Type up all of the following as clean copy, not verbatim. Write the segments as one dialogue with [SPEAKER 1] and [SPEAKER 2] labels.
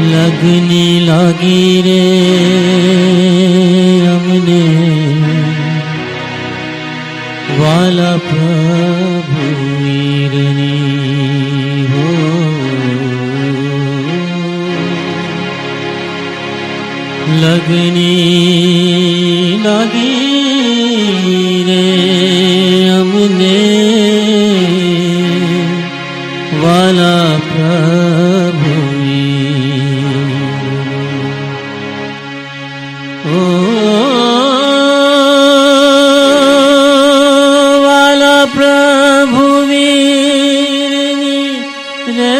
[SPEAKER 1] लगने लागी रे अमने वाला प्रभु वीरनी हो। लगने लागी रे अमने वाला प्रभु वाला प्रभु वीरनी रे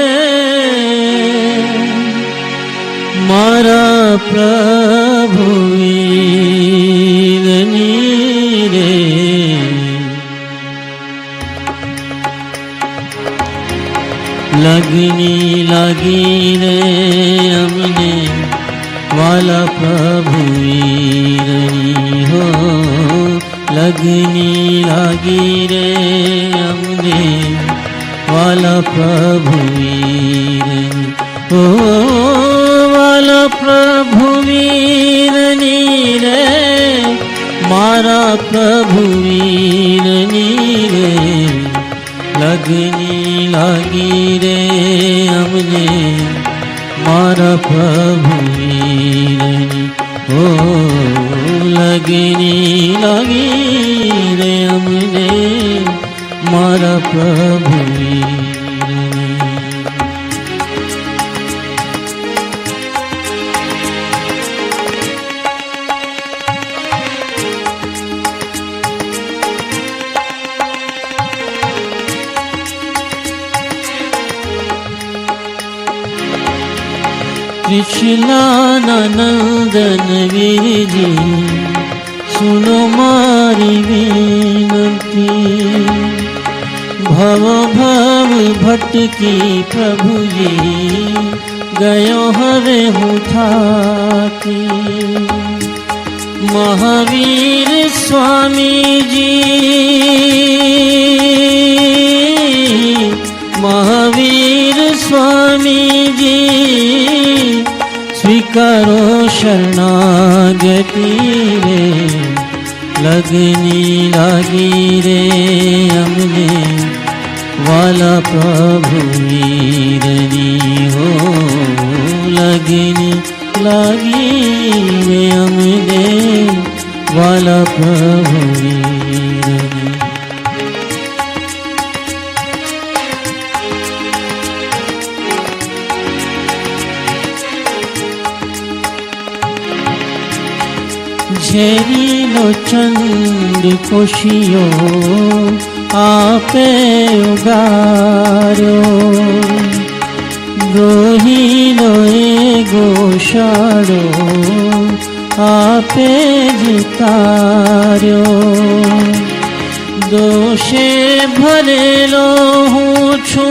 [SPEAKER 1] मारा प्रभु वीरनी रे। लगनी लगी रे हमने वाला प्रभु वीरनी हो। लगनी लगी रे हमने वाला प्रभु वीरनी हो। वाला प्रभु वीरनी रे मारा प्रभु वीरनी रे। लगनी लगी रे हमने मारा प्रभु वीरनी हो। लगनी लगी रे हमने मारा प्रभु वीरनी। कृष्णानंदन वीर जी सुनो मारी विनती। भव भव भटकी प्रभु जी गयो हवे हूँ थाकी। महावीर स्वामी जी महावीर स्वामी जी स्वीकारो शरणागति रे। लगनी लागी रे हमने वाला प्रभु वीरनी हो। लगनी लागी रे हमने वाला प्रभु वीरनी। झेरीलो चंद कोशियो आपे उगारो। रोहीलो गोशाड़ो आपे जितार्यो। दोषे भरेलो हूँ छू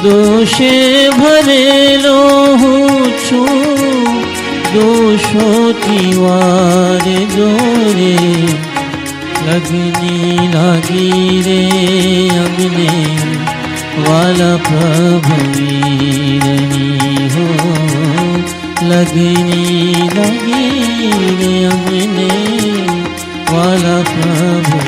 [SPEAKER 1] दोषे भरेलो हूँ छू। दोषोती वार जोरे लगनी लागी रे हमने वाला प्रभु वीरनी हो। लगनी लगी रे हमने वाला प्रभु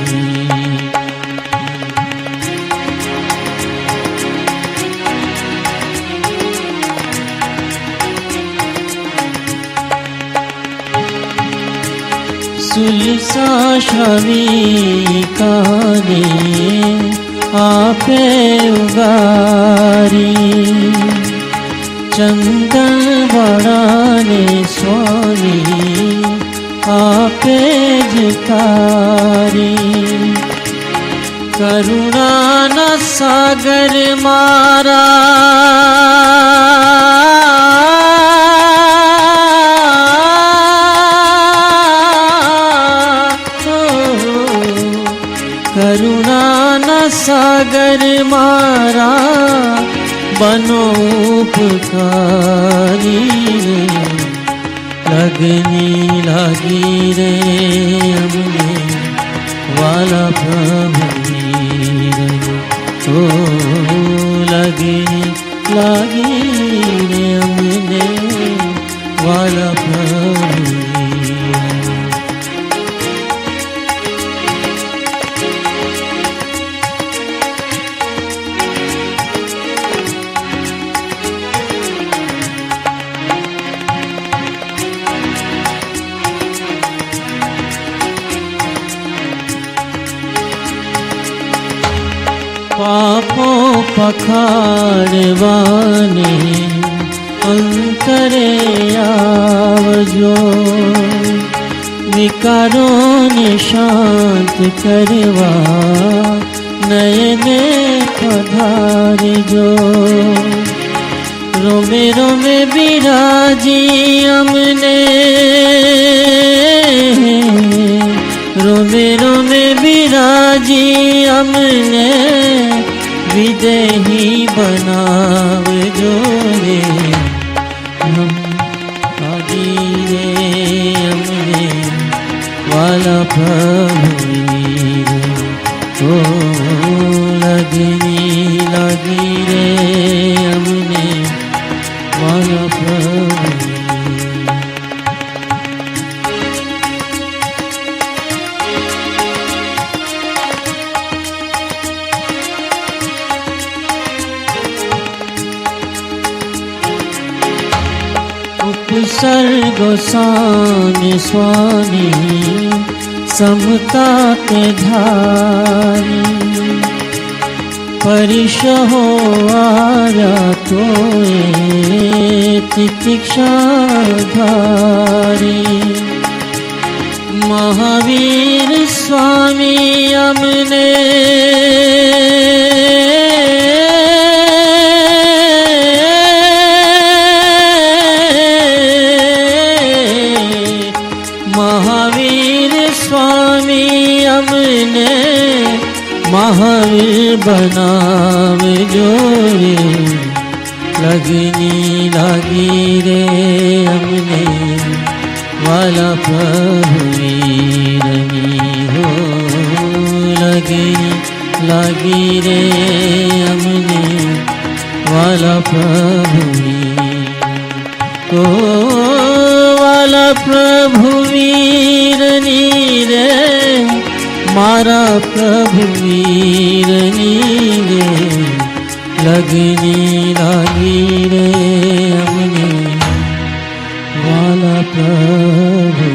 [SPEAKER 1] सुलसा शावी काने आपे उगारी। चंदन बड़ाने स्वामी आपे जितारी। करुणा न सागर मारा करुणा न सागर मारा बनो पुकारी रे लगनी लागी रे अमने वाला प्रभु वीर ओ लगनी लागी रे अमने वाला प्रभु पापों पखाड़वाने अंतरे आवजो विकारों ने शांत करवा नयने पधारजो रोमे रोमे बिराजी अमने रोमे रोमे बिराजी अमने विदेही बनाव जो रे हम आदि रे अमने वाला प्रभु वीर ओ लगनी लगी रे अमने वाला प्रभु उपसर्ग गोसानि स्वामी समता ते धारी परिश हो आया तो तितिक्षा धारी महावीर स्वामी अमने महावीर स्वामी अमने महावीर बनाव जो रे लगनी लागी रे अमने वाला प्रभु वीरनी हो लगनी लागी रे अमने वाला प्रभु तो वाला प्रभु वीरनी रे मारा प्रभु वीरनी रे लगनी लागी रे अमने वाला प्रभु